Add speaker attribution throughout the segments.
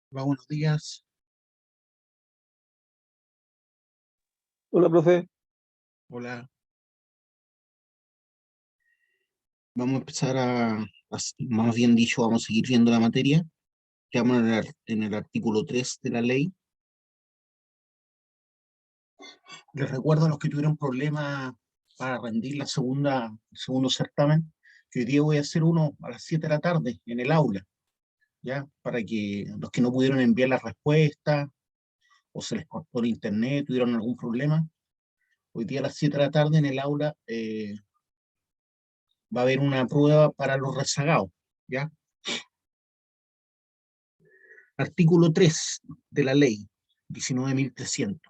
Speaker 1: Hola, buenos días.
Speaker 2: Hola, profe.
Speaker 1: Hola. Vamos a empezar más bien dicho, vamos a seguir viendo la materia. Quedamos en el artículo 3 de la ley. Les recuerdo a los que tuvieron problemas para rendir el segundo certamen, que hoy día voy a hacer uno a las 7 de la tarde en el aula, ¿ya? Para que los que no pudieron enviar la respuesta o se les cortó el internet, tuvieron algún problema, hoy día a las 7 de la tarde en el aula va a haber una prueba para los rezagados, ¿ya? Artículo 3 de la ley 19.300.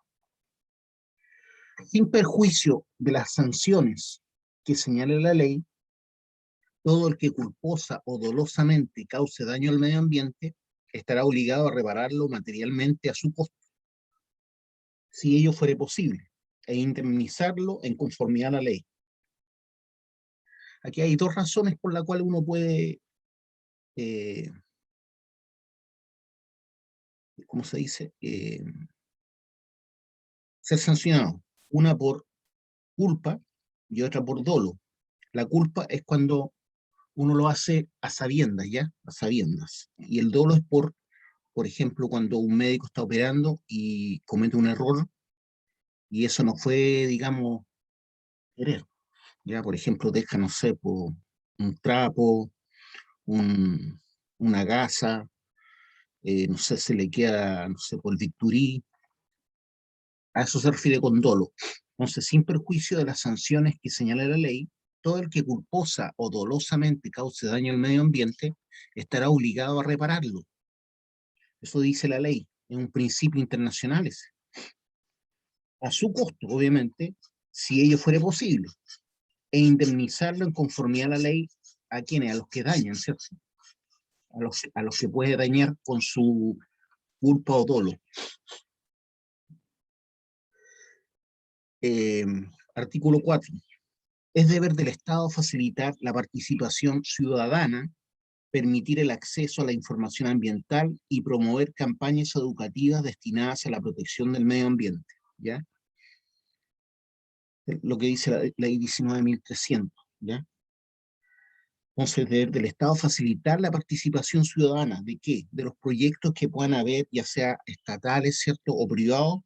Speaker 1: Sin perjuicio de las sanciones que señale la ley, todo el que culposa o dolosamente cause daño al medio ambiente estará obligado a repararlo materialmente a su costo, si ello fuere posible, e indemnizarlo en conformidad a la ley. Aquí hay dos razones por las cuales uno puede, ¿cómo se dice?, ser sancionado. Una por culpa y otra por dolo. La culpa es cuando uno lo hace a sabiendas, ¿ya? A sabiendas. Y el dolo es por ejemplo, cuando un médico está operando y comete un error y eso no fue, digamos, querer, ¿ya? Por ejemplo, deja, no sé, por un trapo, un, una gasa, no sé, se le queda, no sé, por el bisturí. A eso se refiere con dolo. Entonces, sin perjuicio de las sanciones que señala la ley, todo el que culposa o dolosamente cause daño al medio ambiente estará obligado a repararlo. Eso dice la ley, es un principio internacional ese. A su costo, obviamente, si ello fuere posible, e indemnizarlo en conformidad a la ley a quienes, a los que dañan, ¿cierto? A los que puede dañar con su culpa o dolo. Eh, Artículo 4. Es deber del Estado facilitar la participación ciudadana, permitir el acceso a la información ambiental y promover campañas educativas destinadas a la protección del medio ambiente, ¿ya? Lo que dice la ley 19.300, ¿ya? Entonces, deber del Estado facilitar la participación ciudadana, ¿de qué? De los proyectos que puedan haber, ya sea estatales, ¿cierto? O privados,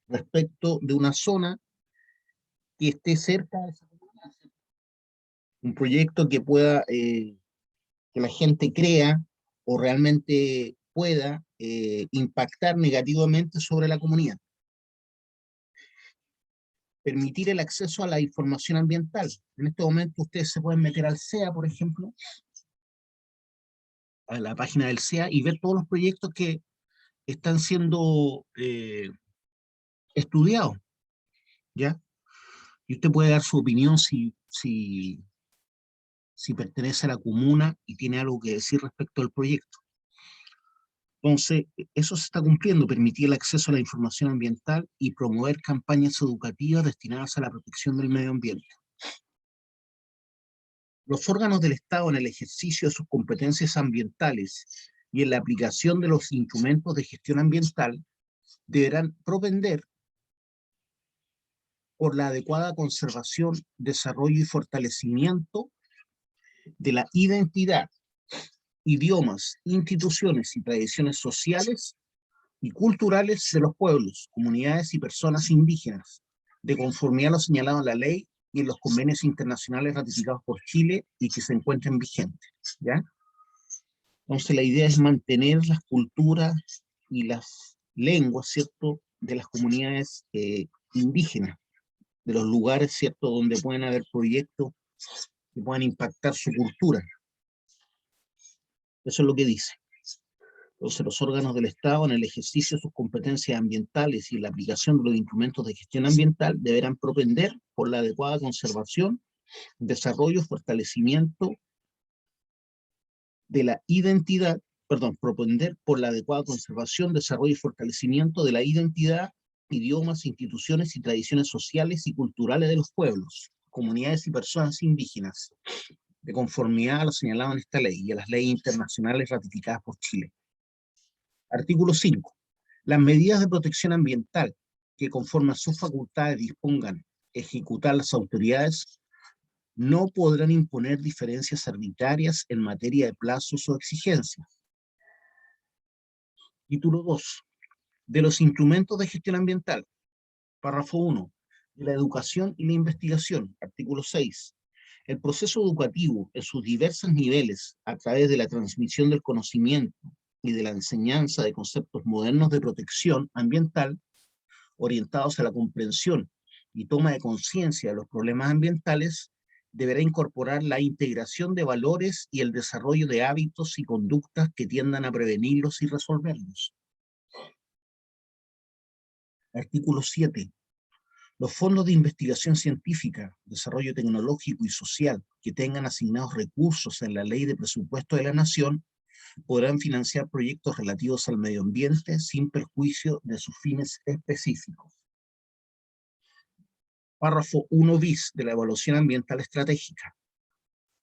Speaker 1: respecto de una zona que esté cerca de esa comunidad. Un proyecto que pueda, que la gente crea o realmente pueda impactar negativamente sobre la comunidad. Permitir el acceso a la información ambiental. En este momento ustedes se pueden meter al CEA, por ejemplo, a la página del CEA y ver todos los proyectos que están siendo estudiados, ¿ya? Y usted puede dar su opinión si pertenece a la comuna y tiene algo que decir respecto al proyecto. Entonces, eso se está cumpliendo, permitir el acceso a la información ambiental y promover campañas educativas destinadas a la protección del medio ambiente. Los órganos del Estado en el ejercicio de sus competencias ambientales y en la aplicación de los instrumentos de gestión ambiental deberán propender por la adecuada conservación, desarrollo y fortalecimiento de la identidad, idiomas, instituciones y tradiciones sociales y culturales de los pueblos, comunidades y personas indígenas, de conformidad a lo señalado en la ley y en los convenios internacionales ratificados por Chile y que se encuentren vigentes, ¿ya? Entonces la idea es mantener las culturas y las lenguas, ¿cierto?, de las comunidades indígenas, de los lugares, ¿cierto?, donde pueden haber proyectos que puedan impactar su cultura. Eso es lo que dice. Entonces, los órganos del Estado, en el ejercicio de sus competencias ambientales y en la aplicación de los instrumentos de gestión ambiental, deberán propender por la adecuada conservación, desarrollo, fortalecimiento de la identidad, perdón, propender por la adecuada conservación, desarrollo y fortalecimiento de la identidad, idiomas, instituciones y tradiciones sociales y culturales de los pueblos, comunidades y personas indígenas, de conformidad a lo señalado en esta ley y a las leyes internacionales ratificadas por Chile. Artículo 5. Las medidas de protección ambiental que conforme a sus facultades dispongan ejecutar las autoridades no podrán imponer diferencias arbitrarias en materia de plazos o exigencias. Título 2. De los instrumentos de gestión ambiental. Párrafo 1. De la educación y la investigación. Artículo 6. El proceso educativo en sus diversos niveles, a través de la transmisión del conocimiento y de la enseñanza de conceptos modernos de protección ambiental, orientados a la comprensión y toma de conciencia de los problemas ambientales, deberá incorporar la integración de valores y el desarrollo de hábitos y conductas que tiendan a prevenirlos y resolverlos. Artículo 7. Los fondos de investigación científica, desarrollo tecnológico y social que tengan asignados recursos en la Ley de Presupuesto de la Nación podrán financiar proyectos relativos al medio ambiente sin perjuicio de sus fines específicos. Párrafo 1 bis de la evaluación ambiental estratégica.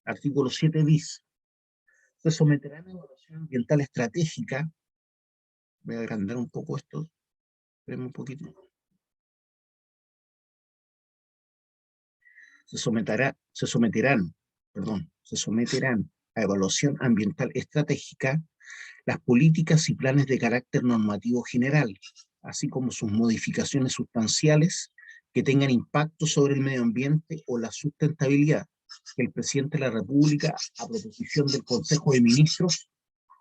Speaker 1: Artículo 7 bis. Se someterán a evaluación ambiental estratégica. Voy a agrandar un poco esto. Espérenme un poquito. Se someterán a evaluación ambiental estratégica las políticas y planes de carácter normativo general, así como sus modificaciones sustanciales que tengan impacto sobre el medio ambiente o la sustentabilidad, que el presidente de la República, a proposición del Consejo de Ministros,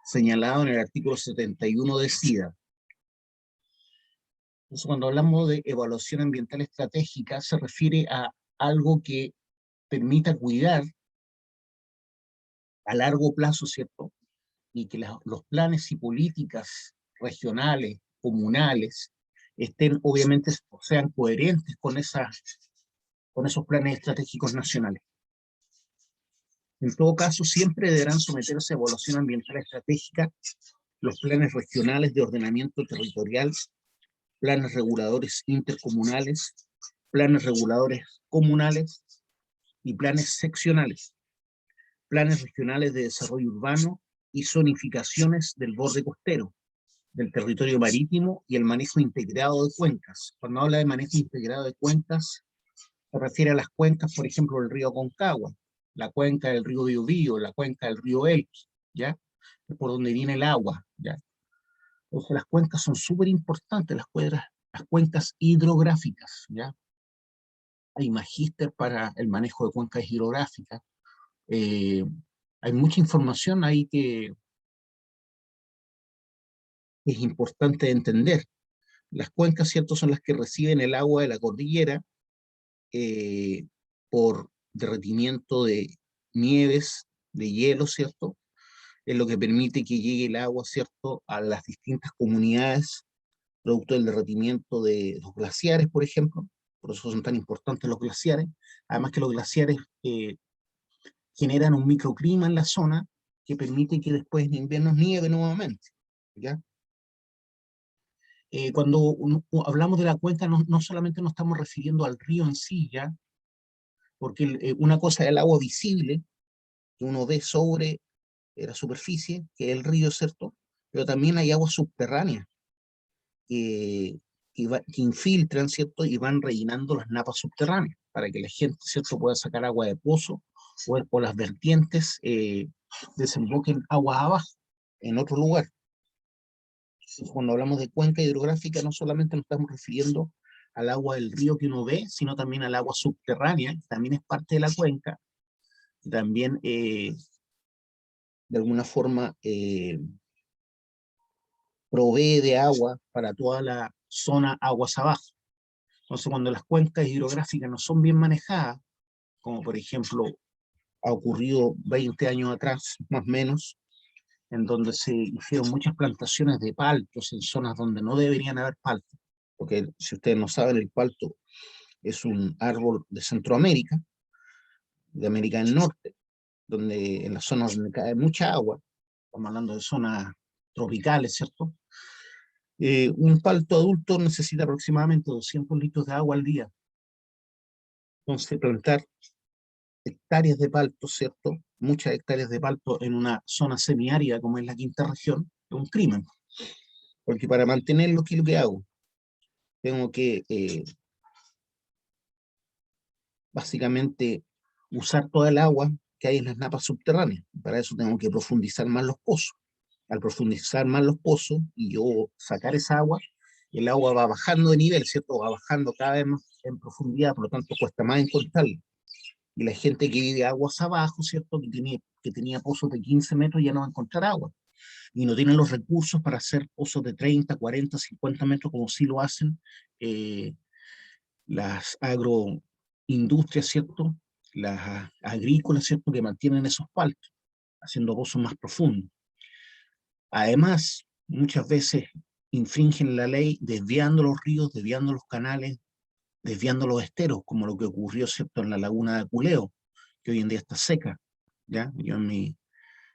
Speaker 1: señalado en el artículo 71 de SIDA. Entonces, cuando hablamos de evaluación ambiental estratégica, se refiere a algo que permita cuidar a largo plazo, ¿cierto? Y que los planes y políticas regionales, comunales, estén, obviamente, o sean coherentes con esos planes estratégicos nacionales. En todo caso, siempre deberán someterse a evaluación ambiental estratégica los planes regionales de ordenamiento territorial, planes reguladores intercomunales, planes reguladores comunales y planes seccionales, planes regionales de desarrollo urbano y zonificaciones del borde costero, del territorio marítimo y el manejo integrado de cuencas. Cuando habla de manejo integrado de cuencas, se refiere a las cuencas, por ejemplo, del río Aconcagua, la cuenca del río Biobío, la cuenca del río Elqui, ¿ya? Por donde viene el agua, ¿ya? Entonces las cuencas son súper importantes, las cuencas hidrográficas, ¿ya? Hay magíster para el manejo de cuencas hidrográficas. Hay mucha información ahí que es importante entender. Las cuencas, ¿cierto?, son las que reciben el agua de la cordillera por derretimiento de nieves, de hielo, ¿cierto? Es lo que permite que llegue el agua, ¿cierto?, a las distintas comunidades, producto del derretimiento de los glaciares, por ejemplo. Por eso son tan importantes los glaciares. Además que los glaciares generan un microclima en la zona que permite que después en invierno nieve nuevamente, ¿ya? Cuando hablamos de la cuenca, no solamente nos estamos refiriendo al río en sí, ¿ya? Porque una cosa es el agua visible, que uno ve sobre la superficie, que es el río, ¿cierto? Pero también hay aguas subterráneas que infiltran, ¿cierto? Y van rellenando las napas subterráneas, para que la gente, ¿cierto?, pueda sacar agua de pozo, o las vertientes desemboquen agua abajo, en otro lugar. Cuando hablamos de cuenca hidrográfica, no solamente nos estamos refiriendo al agua del río que uno ve, sino también al agua subterránea, que también es parte de la cuenca, y también de alguna forma provee de agua para toda la zona aguas abajo. Entonces, cuando las cuencas hidrográficas no son bien manejadas, como por ejemplo ha ocurrido 20 años atrás, más o menos, en donde se hicieron muchas plantaciones de paltos en zonas donde no deberían haber paltos, porque si ustedes no saben, el palto es un árbol de Centroamérica, de América del Norte, donde en las zonas donde cae mucha agua, estamos hablando de zonas tropicales, ¿cierto? Un palto adulto necesita aproximadamente 200 litros de agua al día. Entonces, plantar hectáreas de palto, ¿cierto? Muchas hectáreas de palto en una zona semiárida como es la quinta región, es un crimen. Porque para mantenerlo, ¿qué es lo que hago? Tengo que básicamente usar toda el agua que hay en las napas subterráneas. Para eso tengo que profundizar más los pozos. Al profundizar más los pozos y yo sacar esa agua, el agua va bajando de nivel, ¿cierto? Va bajando cada vez más en profundidad, por lo tanto cuesta más encontrarla. Y la gente que vive aguas abajo, ¿cierto? Que tenía pozos de 15 metros ya no va a encontrar agua. Y no tienen los recursos para hacer pozos de 30, 40, 50 metros como sí lo hacen las agroindustrias, ¿cierto? Las agrícolas, ¿cierto? Que mantienen esos paltos, haciendo pozos más profundos. Además, muchas veces infringen la ley desviando los ríos, desviando los canales, desviando los esteros, como lo que ocurrió, ¿cierto?, en la laguna de Aculeo, que hoy en día está seca, ¿ya?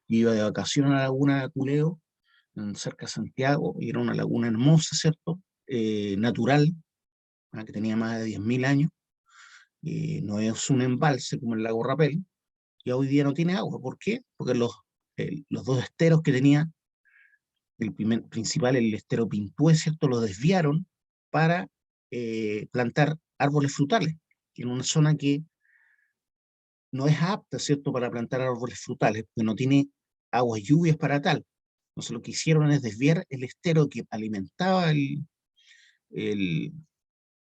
Speaker 1: Iba de vacaciones a la laguna de Aculeo, cerca de Santiago, y era una laguna hermosa, ¿cierto?, natural, que tenía más de 10.000 años, no es un embalse como el lago Rapel, y hoy día no tiene agua. ¿Por qué? Porque los dos esteros que tenía, el principal, el estero Pintué, ¿cierto?, lo desviaron para plantar árboles frutales, en una zona que no es apta, ¿cierto?, para plantar árboles frutales, porque no tiene aguas lluvias para tal. Entonces lo que hicieron es desviar el estero que alimentaba el,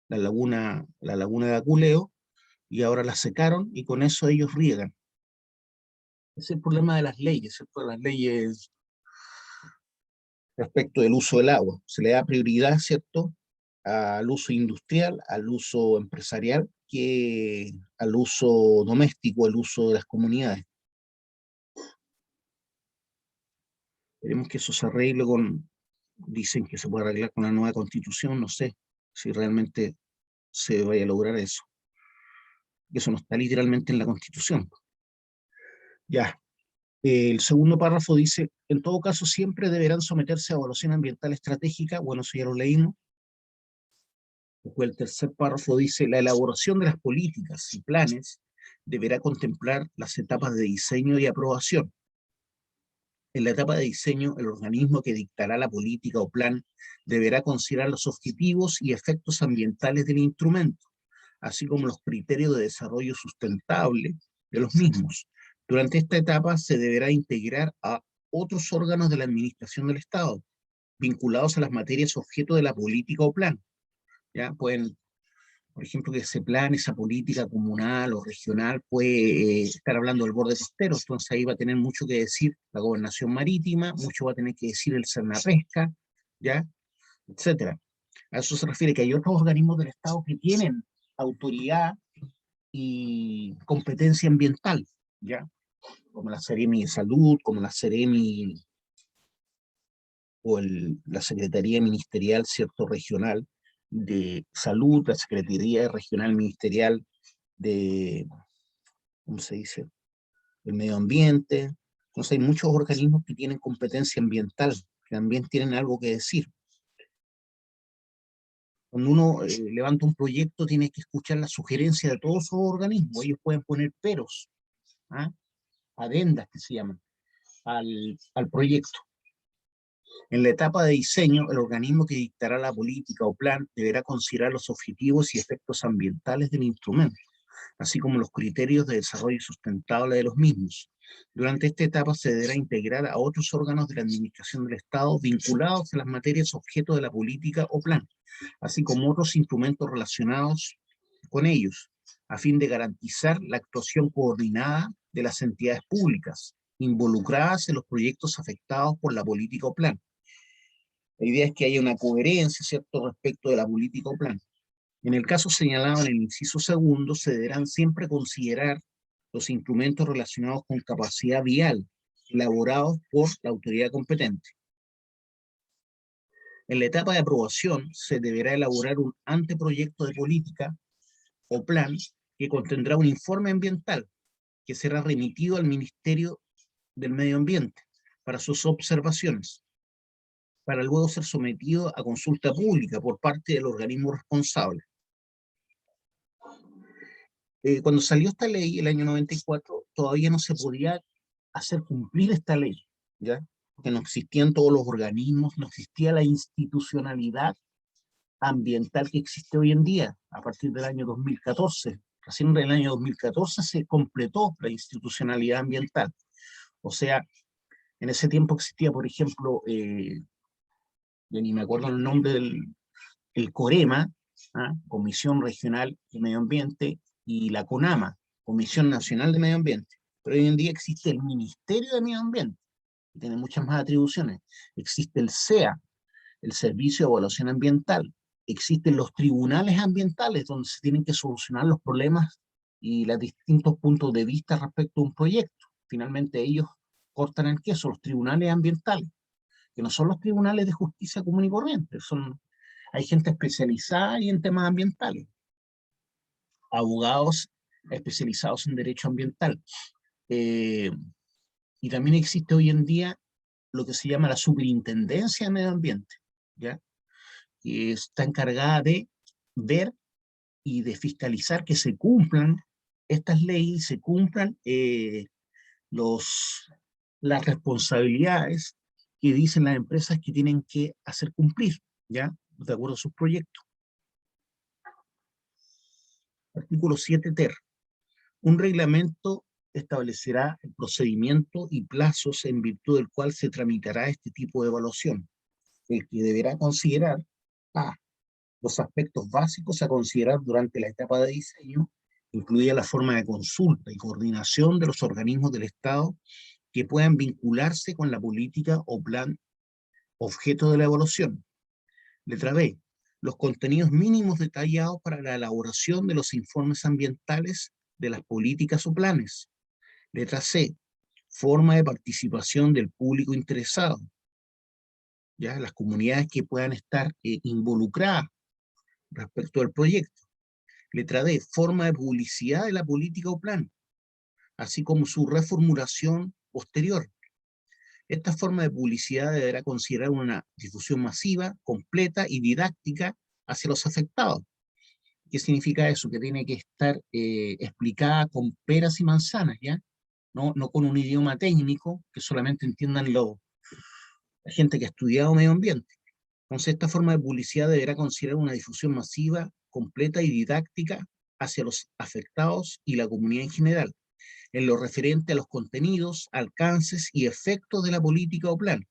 Speaker 1: la laguna de Aculeo, y ahora la secaron y con eso ellos riegan. Es el problema de las leyes, ¿cierto? Las leyes respecto del uso del agua. Se le da prioridad, ¿cierto?, al uso industrial, al uso empresarial, que al uso doméstico, al uso de las comunidades. Queremos que eso se arregle dicen que se puede arreglar con la nueva constitución, no sé si realmente se vaya a lograr eso. Eso no está literalmente en la constitución. Ya. El segundo párrafo dice, en todo caso siempre deberán someterse a evaluación ambiental estratégica, bueno, eso ya lo leímos. Después el tercer párrafo dice, la elaboración de las políticas y planes deberá contemplar las etapas de diseño y aprobación. En la etapa de diseño, el organismo que dictará la política o plan deberá considerar los objetivos y efectos ambientales del instrumento, así como los criterios de desarrollo sustentable de los mismos. Durante esta etapa se deberá integrar a otros órganos de la administración del Estado, vinculados a las materias objeto de la política o plan. ¿Ya? Pueden, por ejemplo, que ese plan, esa política comunal o regional puede estar hablando del borde costero, entonces ahí va a tener mucho que decir la gobernación marítima, mucho va a tener que decir el Sernapesca, ¿ya? Etcétera. A eso se refiere que hay otros organismos del Estado que tienen autoridad y competencia ambiental, ¿ya? Como la Seremi de Salud, como la Seremi o la Secretaría Ministerial, ¿cierto?, regional de Salud, la Secretaría Regional Ministerial de, ¿cómo se dice?, del Medio Ambiente. Entonces hay muchos organismos que tienen competencia ambiental, que también tienen algo que decir. Cuando uno levanta un proyecto, tiene que escuchar la sugerencia de todos esos organismos. Ellos pueden poner peros, ¿ah?, adendas que se llaman, al proyecto. En la etapa de diseño, el organismo que dictará la política o plan deberá considerar los objetivos y efectos ambientales del instrumento, así como los criterios de desarrollo sustentable de los mismos. Durante esta etapa se deberá integrar a otros órganos de la administración del Estado vinculados a las materias objeto de la política o plan, así como otros instrumentos relacionados con ellos, a fin de garantizar la actuación coordinada de las entidades públicas involucradas en los proyectos afectados por la política o plan. La idea es que haya una coherencia, ¿cierto?, respecto de la política o plan. En el caso señalado en el inciso segundo, se deberán siempre considerar los instrumentos relacionados con capacidad vial, elaborados por la autoridad competente. En la etapa de aprobación, se deberá elaborar un anteproyecto de política o plan que contendrá un informe ambiental que será remitido al Ministerio del Medio Ambiente para sus observaciones, para luego ser sometido a consulta pública por parte del organismo responsable. Cuando salió esta ley, el año 94, todavía no se podía hacer cumplir esta ley, ¿ya? porque no existían todos los organismos, no existía la institucionalidad ambiental que existe hoy en día, a partir del año 2014. Recién en el año 2014 se completó la institucionalidad ambiental. O sea, en ese tiempo existía, por ejemplo, ya ni me acuerdo el nombre el COREMA, ¿ah? Comisión Regional de Medio Ambiente, y la CONAMA, Comisión Nacional de Medio Ambiente. Pero hoy en día existe el Ministerio de Medio Ambiente, que tiene muchas más atribuciones. Existe el SEA, el Servicio de Evaluación Ambiental. Existen los tribunales ambientales, donde se tienen que solucionar los problemas y los distintos puntos de vista respecto a un proyecto. Finalmente ellos cortan el queso, los tribunales ambientales, que no son los tribunales de justicia común y corriente, hay gente especializada ahí en temas ambientales, abogados especializados en derecho ambiental. Eh, y también existe hoy en día lo que se llama la Superintendencia de Medio Ambiente, ¿ya? Que está encargada de ver y de fiscalizar que se cumplan estas leyes, se cumplan los, las responsabilidades que dicen las empresas que tienen que hacer cumplir, ¿ya? De acuerdo a sus proyectos. Artículo 7 ter. Un reglamento establecerá el procedimiento y plazos en virtud del cual se tramitará este tipo de evaluación, el que deberá considerar a los aspectos básicos a considerar durante la etapa de diseño, incluida la forma de consulta y coordinación de los organismos del Estado que puedan vincularse con la política o plan objeto de la evaluación. Letra B. Los contenidos mínimos detallados para la elaboración de los informes ambientales de las políticas o planes. Letra C. Forma de participación del público interesado. ¿Ya? Las comunidades que puedan estar involucradas respecto al proyecto. Letra D. Forma de publicidad de la política o plan, así como su reformulación posterior. Esta forma de publicidad deberá considerar una difusión masiva, completa y didáctica hacia los afectados. ¿Qué significa eso? Que tiene que estar explicada con peras y manzanas, ¿ya? No con un idioma técnico que solamente entiendan la gente que ha estudiado medio ambiente. Entonces, esta forma de publicidad deberá considerar una difusión masiva, completa y didáctica hacia los afectados y la comunidad en general, en lo referente a los contenidos, alcances y efectos de la política o plan,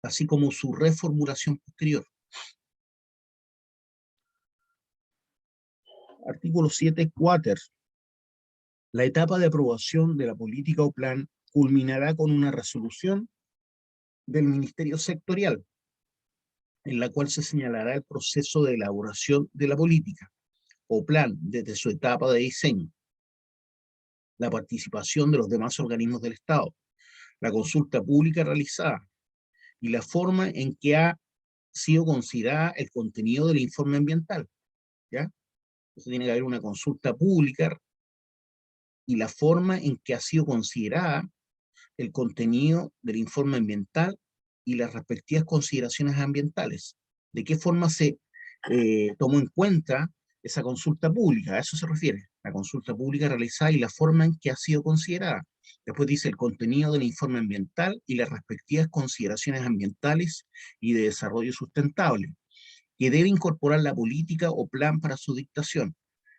Speaker 1: así como su reformulación posterior. Artículo 7, quater. La etapa de aprobación de la política o plan culminará con una resolución del Ministerio Sectorial, en la cual se señalará el proceso de elaboración de la política o plan desde su etapa de diseño, la participación de los demás organismos del Estado, la consulta pública realizada y la forma en que ha sido considerada el contenido del informe ambiental, ¿ya? Entonces tiene que haber una consulta pública y la forma en que ha sido considerada el contenido del informe ambiental y las respectivas consideraciones ambientales. ¿De qué forma se tomó en cuenta esa consulta pública? A eso se refiere, la consulta pública realizada y la forma en que ha sido considerada. Después dice el contenido del informe ambiental y las respectivas consideraciones ambientales y de desarrollo sustentable, que debe incorporar la política o plan para su dictación,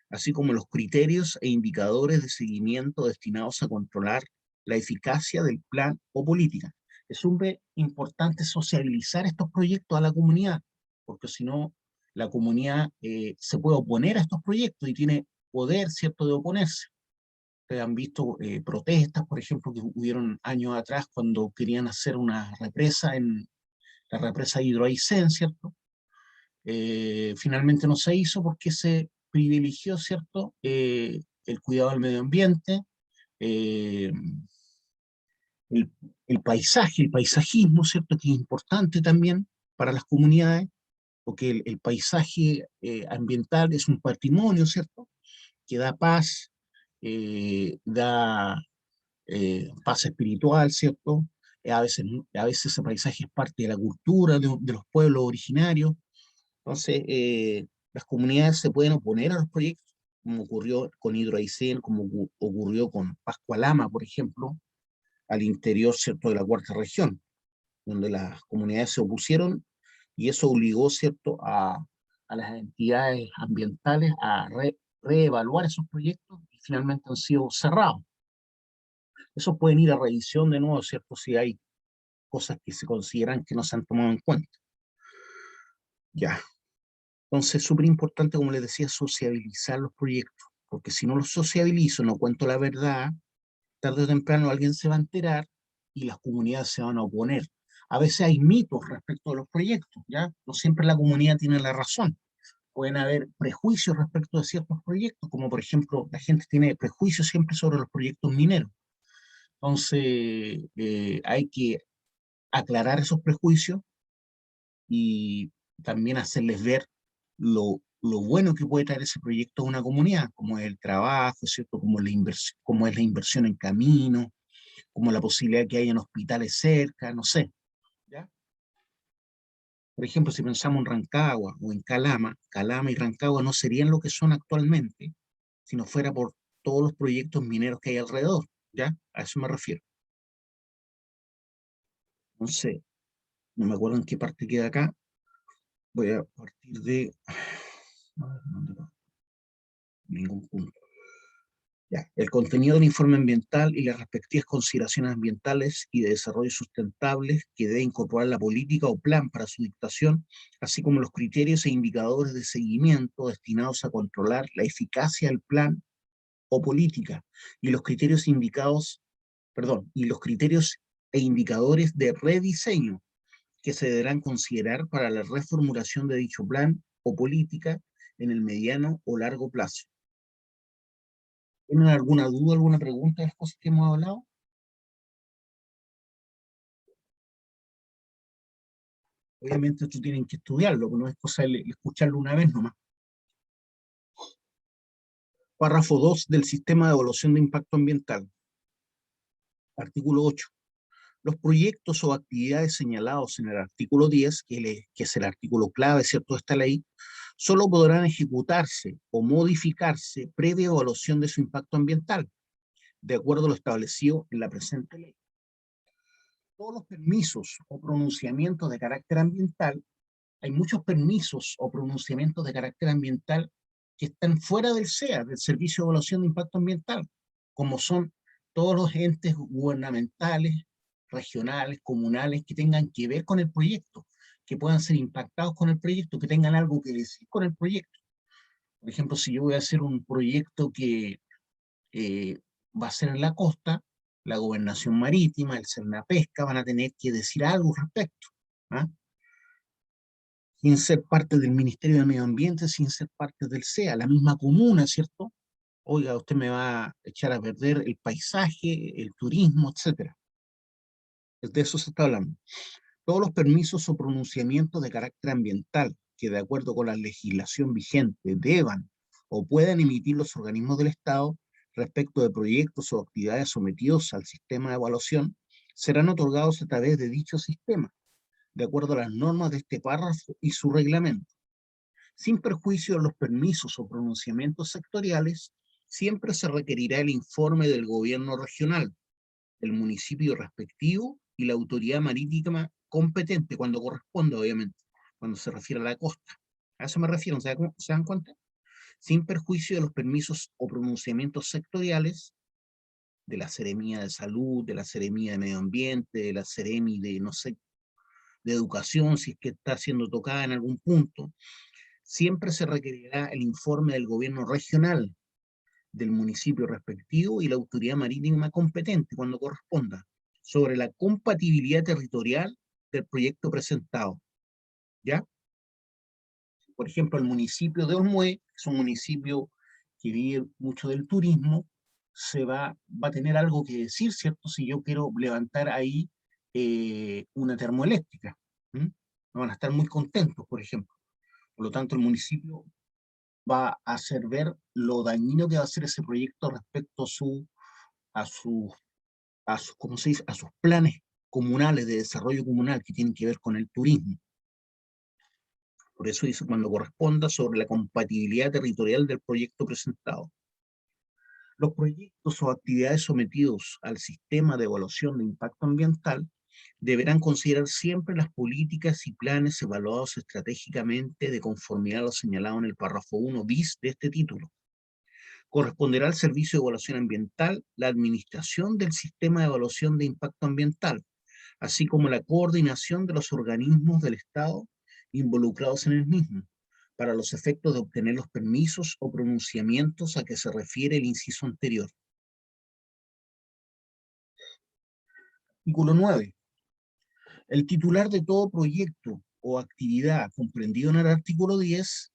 Speaker 1: así como los criterios e indicadores de seguimiento destinados a controlar la eficacia del plan o política. Es súper importante socializar estos proyectos a la comunidad, porque si no, la comunidad se puede oponer a estos proyectos y tiene poder, ¿cierto?, de oponerse. Ustedes han visto protestas, por ejemplo, que hubieron años atrás cuando querían hacer una represa en la represa de Hidroaicén, ¿cierto? Finalmente no se hizo porque se privilegió, ¿cierto?, el cuidado del medio ambiente, eh, el, el paisaje, el paisajismo, ¿cierto?, que es importante también para las comunidades, porque el paisaje ambiental es un patrimonio, ¿cierto?, que da paz, da paz espiritual, ¿cierto? A veces ese paisaje es parte de la cultura de los pueblos originarios. Entonces, las comunidades se pueden oponer a los proyectos, como ocurrió con Hidroaicén, como ocurrió con Pascualama, por ejemplo, al interior, ¿cierto?, de la cuarta región. donde las comunidades se opusieron y eso obligó, ¿cierto?, a las entidades ambientales a reevaluar esos proyectos y finalmente han sido cerrados. Esos pueden ir a revisión de nuevo, ¿cierto?, si hay cosas que se consideran que no se han tomado en cuenta. Ya. Entonces, es súper importante, como les decía, sociabilizar los proyectos, porque si no los sociabilizo, no cuento la verdad, tarde o temprano alguien se va a enterar y las comunidades se van a oponer. A veces hay mitos respecto a los proyectos, ¿ya? No siempre la comunidad tiene la razón. Pueden haber prejuicios respecto de ciertos proyectos, como por ejemplo, la gente tiene prejuicios siempre sobre los proyectos mineros. Entonces, hay que aclarar esos prejuicios y también hacerles ver lo bueno que puede traer ese proyecto a una comunidad, como es el trabajo, ¿cierto? Como es la inversión en camino, como la posibilidad que haya hospitales cerca, no sé, ¿ya? Por ejemplo, si pensamos en Rancagua o en Calama, Calama y Rancagua no serían lo que son actualmente si no fuera por todos los proyectos mineros que hay alrededor, ¿ya? A eso me refiero. No sé, no me acuerdo en qué parte queda acá. Voy a partir de... A ver, ¿dónde va? Ningún punto. Ya. El contenido del informe ambiental y las respectivas consideraciones ambientales y de desarrollo sustentables que debe incorporar la política o plan para su dictación, así como los criterios e indicadores de seguimiento destinados a controlar la eficacia del plan o política, y los criterios indicados, perdón, y los criterios e indicadores de rediseño que se deberán considerar para la reformulación de dicho plan o política en el mediano o largo plazo. ¿Tienen alguna duda, alguna pregunta de las cosas que hemos hablado? Obviamente esto tienen que estudiarlo, no es cosa de escucharlo una vez nomás. Párrafo 2 del Sistema de Evaluación de Impacto Ambiental. Artículo 8. Los proyectos o actividades señalados en el artículo 10, que es el artículo clave, ¿cierto?, de esta ley, solo podrán ejecutarse o modificarse previa evaluación de su impacto ambiental, de acuerdo a lo establecido en la presente ley. Todos los permisos o pronunciamientos de carácter ambiental, hay muchos permisos o pronunciamientos de carácter ambiental que están fuera del SEA, del Servicio de Evaluación de Impacto Ambiental, como son todos los entes gubernamentales, regionales, comunales, que tengan que ver con el proyecto, que puedan ser impactados con el proyecto, que tengan algo que decir con el proyecto. Por ejemplo, si yo voy a hacer un proyecto que va a ser en la costa, la gobernación marítima, el Cernapesca, van a tener que decir algo al respecto, ¿ah? Sin ser parte del Ministerio de Medio Ambiente, sin ser parte del SEA, la misma comuna, ¿cierto? Oiga, usted me va a echar a perder el paisaje, el turismo, etcétera. De eso se está hablando. Todos los permisos o pronunciamientos de carácter ambiental que, de acuerdo con la legislación vigente, deban o puedan emitir los organismos del Estado respecto de proyectos o actividades sometidos al sistema de evaluación, serán otorgados a través de dicho sistema, de acuerdo a las normas de este párrafo y su reglamento. Sin perjuicio de los permisos o pronunciamientos sectoriales, siempre se requerirá el informe del gobierno regional, el municipio respectivo y la autoridad marítima competente, cuando corresponda, obviamente, cuando se refiere a la costa. A eso me refiero, ¿se dan cuenta? Sin perjuicio de los permisos o pronunciamientos sectoriales de la Seremía de Salud, de la Seremía de Medio Ambiente, de la Seremi de, no sé, de Educación, si es que está siendo tocada en algún punto, siempre se requerirá el informe del gobierno regional, del municipio respectivo y la autoridad marítima competente, cuando corresponda, sobre la compatibilidad territorial del proyecto presentado, ¿ya? Por ejemplo, el municipio de Olmué, que es un municipio que vive mucho del turismo, va a tener algo que decir, ¿cierto? Si yo quiero levantar ahí una termoeléctrica. ¿Mm? No van a estar muy contentos, por ejemplo. Por lo tanto, el municipio va a hacer ver lo dañino que va a ser ese proyecto respecto a su, ¿cómo se dice? A sus planes comunales de desarrollo comunal que tienen que ver con el turismo. Por eso dice cuando corresponda sobre la compatibilidad territorial del proyecto presentado. Los proyectos o actividades sometidos al sistema de evaluación de impacto ambiental deberán considerar siempre las políticas y planes evaluados estratégicamente de conformidad a lo señalado en el párrafo 1 bis de este título. Corresponderá al Servicio de Evaluación Ambiental la administración del sistema de evaluación de impacto ambiental, así como la coordinación de los organismos del Estado involucrados en el mismo, para los efectos de obtener los permisos o pronunciamientos a que se refiere el inciso anterior. Artículo 9. El titular de todo proyecto o actividad comprendido en el artículo 10,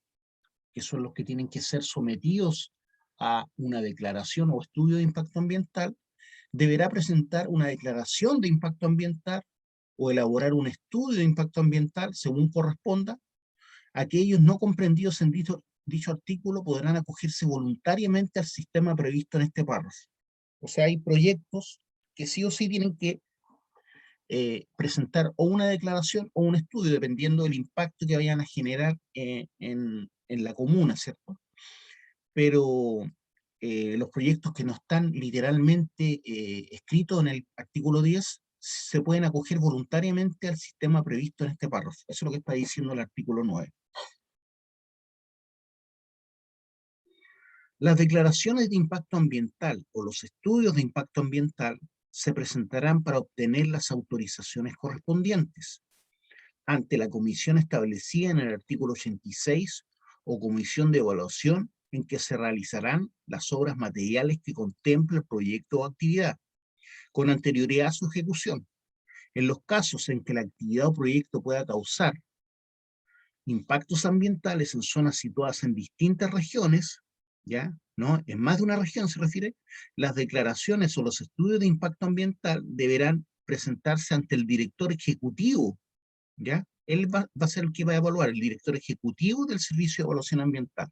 Speaker 1: que son los que tienen que ser sometidos a una declaración o estudio de impacto ambiental, deberá presentar una declaración de impacto ambiental o elaborar un estudio de impacto ambiental según corresponda. Aquellos no comprendidos en dicho artículo podrán acogerse voluntariamente al sistema previsto en este párrafo. O sea, hay proyectos que sí o sí tienen que presentar o una declaración o un estudio, dependiendo del impacto que vayan a generar en la comuna, ¿cierto? Pero los proyectos que no están literalmente escritos en el artículo 10 se pueden acoger voluntariamente al sistema previsto en este párrafo. Eso es lo que está diciendo el artículo 9. Las declaraciones de impacto ambiental o los estudios de impacto ambiental se presentarán para obtener las autorizaciones correspondientes ante la comisión establecida en el artículo 86 o comisión de evaluación en que se realizarán las obras materiales que contemple el proyecto o actividad, con anterioridad a su ejecución. En los casos en que la actividad o proyecto pueda causar impactos ambientales en zonas situadas en distintas regiones, ¿ya? ¿No? En más de una región se refiere, las declaraciones o los estudios de impacto ambiental deberán presentarse ante el director ejecutivo, ¿ya? Él va a ser el que va a evaluar, el director ejecutivo del Servicio de Evaluación Ambiental.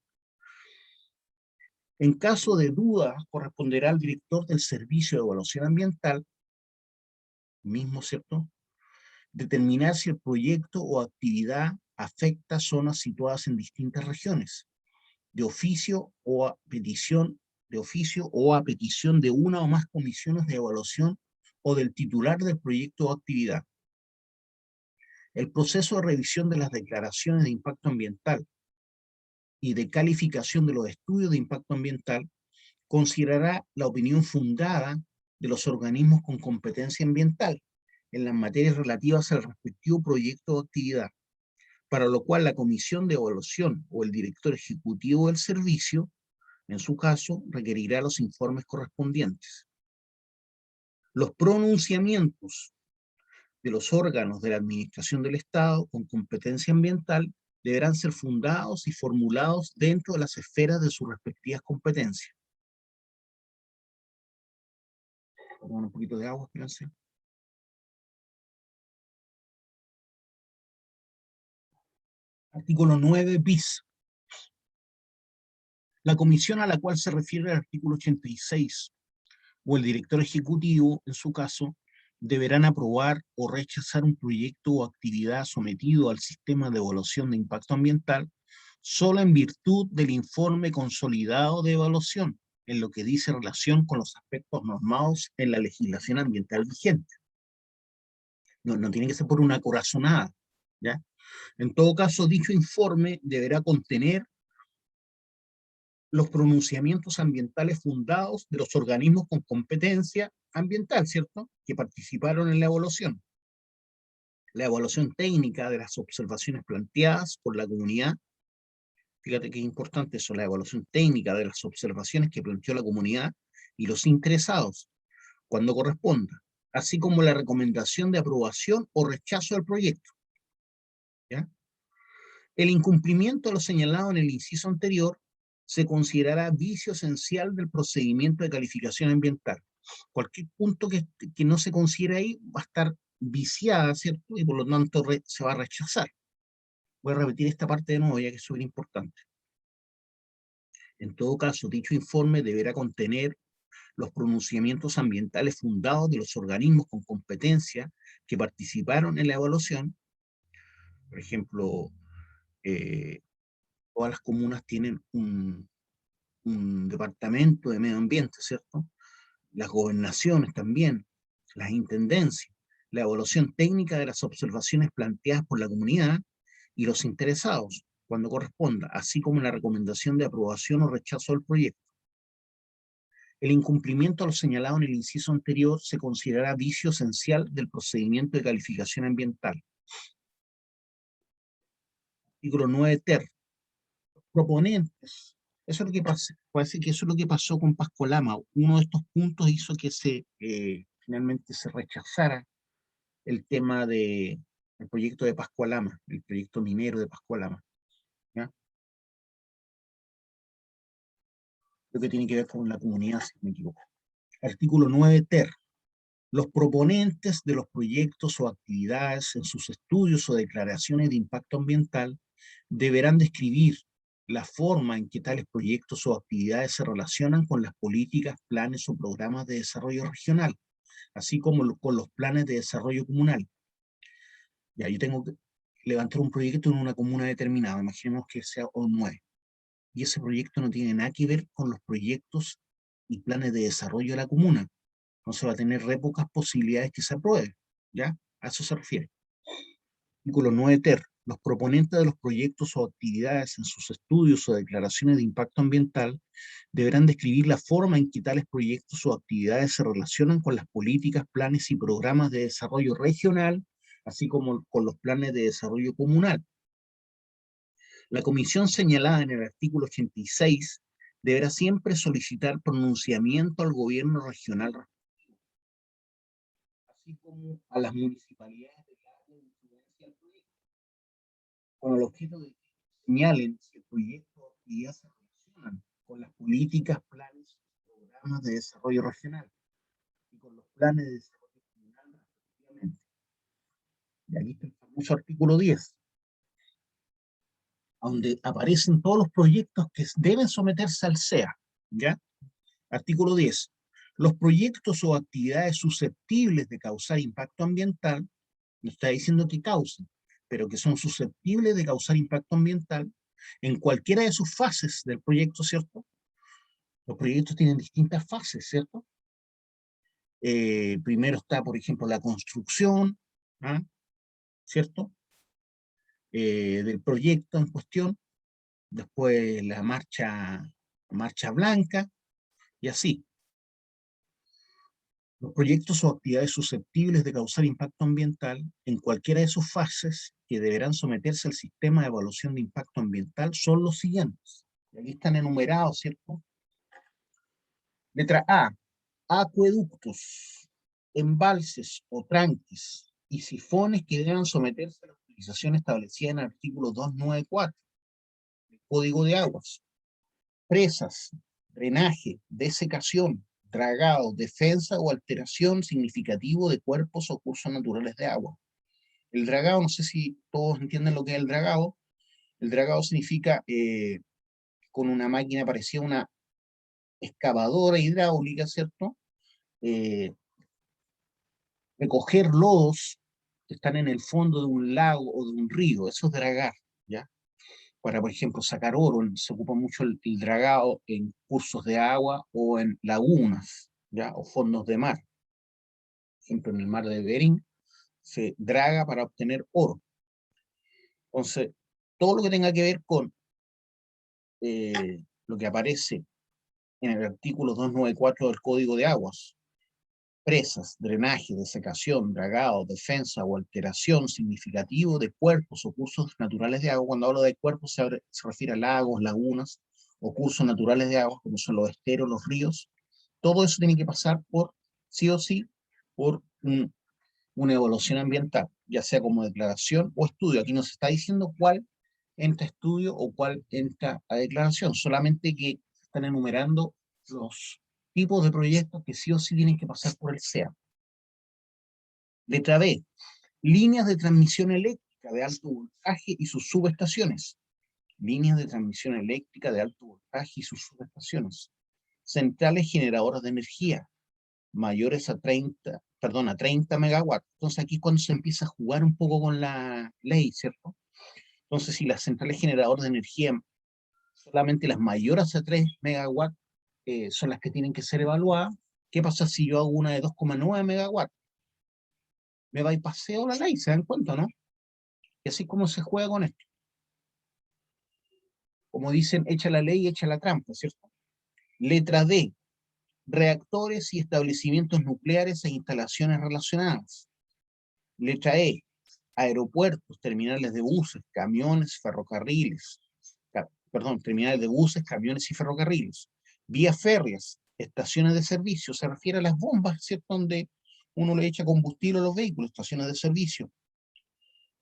Speaker 1: En caso de duda, corresponderá al director del Servicio de Evaluación Ambiental, mismo, ¿cierto?, determinar si el proyecto o actividad afecta zonas situadas en distintas regiones, de oficio o a petición de una o más comisiones de evaluación o del titular del proyecto o actividad. El proceso de revisión de las declaraciones de impacto ambiental y de calificación de los estudios de impacto ambiental considerará la opinión fundada de los organismos con competencia ambiental en las materias relativas al respectivo proyecto o actividad, para lo cual la comisión de evaluación o el director ejecutivo del servicio, en su caso, requerirá los informes correspondientes. Los pronunciamientos de los órganos de la administración del Estado con competencia ambiental deberán ser fundados y formulados dentro de las esferas de sus respectivas competencias. Tomar un poquito de agua, espérense. Artículo 9 bis. La comisión a la cual se refiere el artículo 86 o el director ejecutivo, en su caso, deberán aprobar o rechazar un proyecto o actividad sometido al sistema de evaluación de impacto ambiental solo en virtud del informe consolidado de evaluación, en lo que dice relación con los aspectos normados en la legislación ambiental vigente. No tiene que ser por una corazonada, ¿ya? En todo caso, dicho informe deberá contener los pronunciamientos ambientales fundados de los organismos con competencia ambiental, ¿cierto?, que participaron en la evaluación técnica de las observaciones planteadas por la comunidad. Fíjate que es importante eso, la evaluación técnica de las observaciones que planteó la comunidad y los interesados, cuando corresponda, así como la recomendación de aprobación o rechazo del proyecto, ¿ya? El incumplimiento de lo señalado en el inciso anterior se considerará vicio esencial del procedimiento de calificación ambiental. Cualquier punto que no se considere ahí va a estar viciada, ¿cierto? Y por lo tanto se va a rechazar. Voy a repetir esta parte de nuevo, ya que es súper importante. En todo caso, dicho informe deberá contener los pronunciamientos ambientales fundados de los organismos con competencia que participaron en la evaluación. Por ejemplo, todas las comunas tienen un departamento de medio ambiente, ¿cierto? Las gobernaciones también, las intendencias. la evaluación técnica de las observaciones planteadas por la comunidad y los interesados, cuando corresponda, así como la recomendación de aprobación o rechazo del proyecto. El incumplimiento a lo señalado en el inciso anterior se considerará vicio esencial del procedimiento de calificación ambiental. Artículo 9 ter. Proponentes. Eso es lo que pasa. Parece que eso es lo que pasó con Pascolama. Uno de estos puntos hizo que finalmente se rechazara el tema del proyecto de Pascualama, el proyecto minero de Pascualama. ¿Ya? Lo que tiene que ver con la comunidad, si no me equivoco. Artículo 9 ter. Los proponentes de los proyectos o actividades en sus estudios o declaraciones de impacto ambiental deberán describir la forma en que tales proyectos o actividades se relacionan con las políticas, planes o programas de desarrollo regional, así como con los planes de desarrollo comunal. Ya, yo tengo que levantar un proyecto en una comuna determinada, imaginemos que sea O9, y ese proyecto no tiene nada que ver con los proyectos y planes de desarrollo de la comuna. Entonces va a tener re pocas posibilidades que se apruebe, ¿ya? A eso se refiere. Artículo 9 ter. Los proponentes de los proyectos o actividades en sus estudios o declaraciones de impacto ambiental deberán describir la forma en que tales proyectos o actividades se relacionan con las políticas, planes y programas de desarrollo regional, así como con los planes de desarrollo comunal. La comisión señalada en el artículo 86 deberá siempre solicitar pronunciamiento al gobierno regional, así como a las municipalidades de área de influencia del proyecto, con el objeto de que señalen si el proyecto o actividad se relacionan con las políticas, planes y programas de desarrollo regional y con los planes de desarrollo comunal respectivamente. Y aquí está el famoso artículo 10, donde aparecen todos los proyectos que deben someterse al SEA, ¿ya? Artículo 10. Los proyectos o actividades susceptibles de causar impacto ambiental, no está diciendo que causen, pero que son susceptibles de causar impacto ambiental en cualquiera de sus fases del proyecto, ¿cierto? Los proyectos tienen distintas fases, ¿cierto? Primero está, por ejemplo, la construcción, ¿ah? ¿Cierto? Del proyecto en cuestión, después la marcha blanca, y así. Los proyectos o actividades susceptibles de causar impacto ambiental en cualquiera de sus fases que deberán someterse al sistema de evaluación de impacto ambiental son los siguientes. Y aquí están enumerados, ¿cierto? Letra A, acueductos, embalses o tranques y sifones que deban someterse a la utilización establecida en el artículo 294 del Código de Aguas. Presas, drenaje, desecación, dragado, defensa o alteración significativo de cuerpos o cursos naturales de agua. El dragado, no sé si todos entienden lo que es el dragado. El dragado significa con una máquina parecida a una excavadora hidráulica, ¿cierto? Recoger lodos que están en el fondo de un lago o de un río, eso es dragar, ¿ya? Para, por ejemplo, sacar oro, se ocupa mucho el dragado en cursos de agua o en lagunas, ¿ya? O fondos de mar. Por ejemplo, en el mar de Bering se draga para obtener oro. Entonces, todo lo que tenga que ver con lo que aparece en el artículo 294 del Código de Aguas, presas, drenaje, desecación, dragado, defensa o alteración significativo de cuerpos o cursos naturales de agua. Cuando hablo de cuerpos se refiere a lagos, lagunas o cursos naturales de agua, como son los esteros, los ríos. Todo eso tiene que pasar por, sí o sí, por una evaluación ambiental, ya sea como declaración o estudio. Aquí no se está diciendo cuál entra a estudio o cuál entra a declaración, solamente que están enumerando los tipos de proyectos que sí o sí tienen que pasar por el SEA. Letra B, líneas de transmisión eléctrica de alto voltaje y sus subestaciones. Líneas de transmisión eléctrica de alto voltaje y sus subestaciones. Centrales generadoras de energía, mayores a 30 megawatts. Entonces aquí es cuando se empieza a jugar un poco con la ley, ¿cierto? Entonces si las centrales generadoras de energía, solamente las mayores a 3 megawatts, son las que tienen que ser evaluadas, ¿qué pasa si yo hago una de 2,9 megawatts? me bypasseo la ley, ¿se dan cuenta, no? Y así es como se juega con esto. Como dicen, echa la ley, echa la trampa, ¿cierto? Letra D, reactores y establecimientos nucleares e instalaciones relacionadas. Letra E, aeropuertos, terminales de buses, camiones, ferrocarriles. Terminales de buses, camiones y ferrocarriles. Vías férreas, estaciones de servicio, se refiere a las bombas, ¿cierto? Donde uno le echa combustible a los vehículos, estaciones de servicio.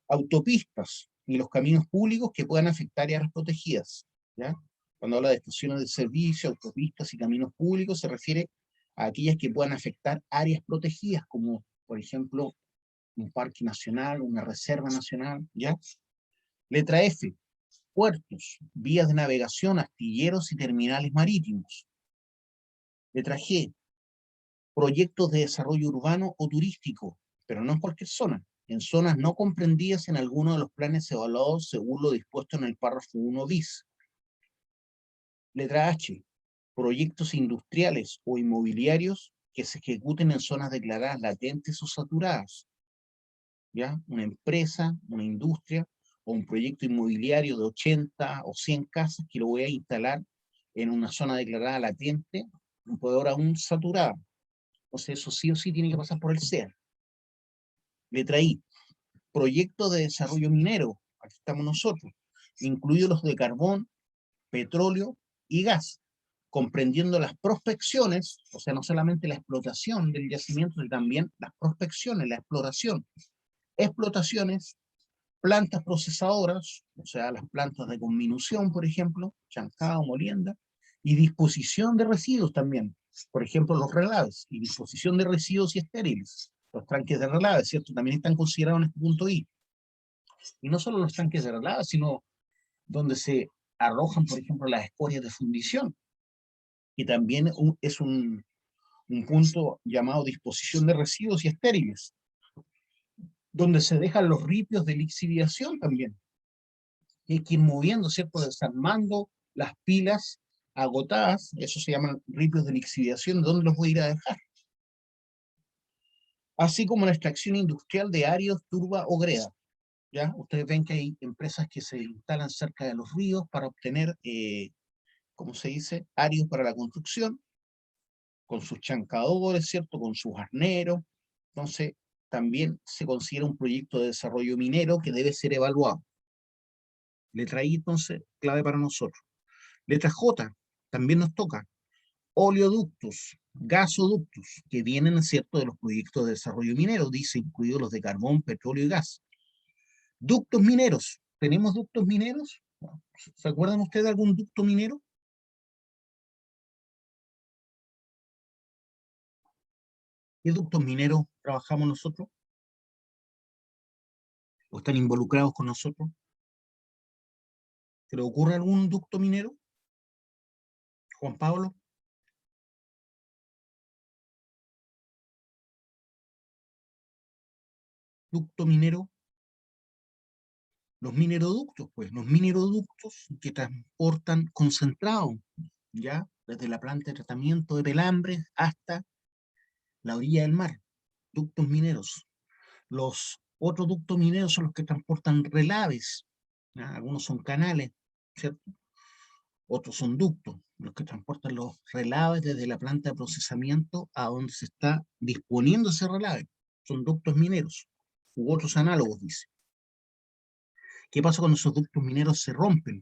Speaker 1: Autopistas y los caminos públicos que puedan afectar áreas protegidas, ¿ya? Cuando habla de estaciones de servicio, autopistas y caminos públicos, se refiere a aquellas que puedan afectar áreas protegidas, como por ejemplo un parque nacional, una reserva nacional, ¿ya? Letra F, puertos, vías de navegación, astilleros y terminales marítimos. Letra G, proyectos de desarrollo urbano o turístico, pero no en cualquier zona, en zonas no comprendidas en alguno de los planes evaluados según lo dispuesto en el párrafo 1 bis. Letra H, proyectos industriales o inmobiliarios que se ejecuten en zonas declaradas latentes o saturadas. ¿Ya? Una empresa, una industria o un proyecto inmobiliario de 80 o 100 casas que lo voy a instalar en una zona declarada latente, un poder aún saturada. O sea, eso sí o sí tiene que pasar por el SEA. Letra I, proyectos de desarrollo minero, aquí estamos nosotros, incluidos los de carbón, petróleo y gas, comprendiendo las prospecciones, o sea, no solamente la explotación del yacimiento, sino también las prospecciones, la exploración, explotaciones, plantas procesadoras, o sea, las plantas de conminución, por ejemplo, chancado, molienda, y disposición de residuos también, por ejemplo, los relaves, y disposición de residuos y estériles, los tanques de relave, ¿cierto? También están considerados en este punto I. Y no solo los tanques de relave, sino donde se arrojan, por ejemplo, las escorias de fundición, y también es un punto llamado disposición de residuos y estériles, donde se dejan los ripios de lixiviación también. Y hay que ir moviendo, ¿cierto? Desarmando las pilas agotadas, eso se llaman ripios de lixiviación, ¿dónde los voy a ir a dejar? Así como la extracción industrial de áridos, turba o greda. ¿Ya? Ustedes ven que hay empresas que se instalan cerca de los ríos para obtener, ¿cómo se dice? Áridos para la construcción, con sus chancadores, ¿cierto? Con sus arneros. Entonces, también se considera un proyecto de desarrollo minero que debe ser evaluado. Letra I, entonces, clave para nosotros. Letra J, también nos toca. Oleoductos, gasoductos, que vienen, ¿cierto?, de los proyectos de desarrollo minero, dice, incluidos los de carbón, petróleo y gas. Ductos mineros, ¿tenemos ductos mineros? ¿Se acuerdan ustedes de algún ducto minero? ¿Qué ductos mineros trabajamos nosotros? ¿O están involucrados con nosotros? ¿Se le ocurre algún ducto minero? Juan Pablo. Ducto minero. Los mineroductos, pues, los mineroductos que transportan concentrado, ya, desde la planta de tratamiento de Pelambres hasta la orilla del mar. Ductos mineros. Los otros ductos mineros son los que transportan relaves, ¿ya? Algunos son canales, ¿cierto? Otros son ductos, los que transportan los relaves desde la planta de procesamiento a donde se está disponiendo ese relave. Son ductos mineros, u otros análogos, dice. ¿Qué pasa cuando esos ductos mineros se rompen?